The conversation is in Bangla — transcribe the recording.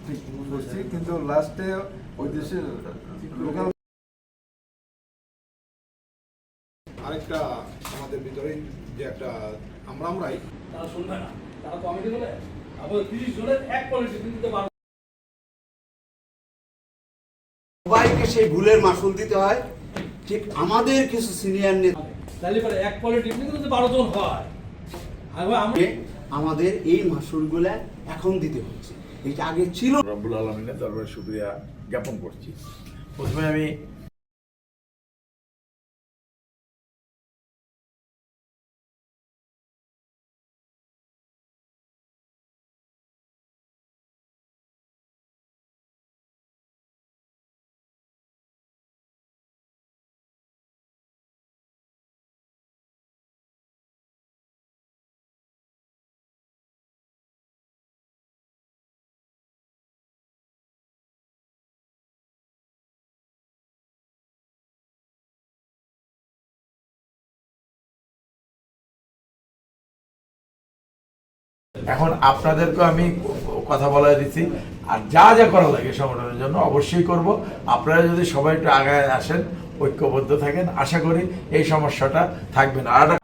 করছি, কিন্তু লাস্টে ওই দেশের লোকাল আরেকটা আমাদের ভিতরে যে একটা আমরাই তারা শুনবে না, তারা কমিটি বলে আমাদের 30 জনের এক পলিসি দিতে পারবো। সবাইকে সেই ভুলের মাসুল দিতে হয়, ঠিক আমাদের কিছু সিনিয়র নেতা তাহলে পরে এক পলিটিক্স কিন্তু 12 জন হয়, আমাদের এই মাসুলগুলা এখন দিতে হচ্ছে, এটা আগে ছিল। রব্বুল আলমিনের দরবারে শুকরিয়া জ্ঞাপন করছি। প্রথমে আমি এখন আপনাদেরকে আমি কথা বলে দিচ্ছি, আর যা যা করা লাগে সংগঠনের জন্য অবশ্যই করব। আপনারা যদি সবাই একটু আগায় আসেন, ঐক্যবদ্ধ থাকেন, আশা করি এই সমস্যাটা থাকবে না। আর একটা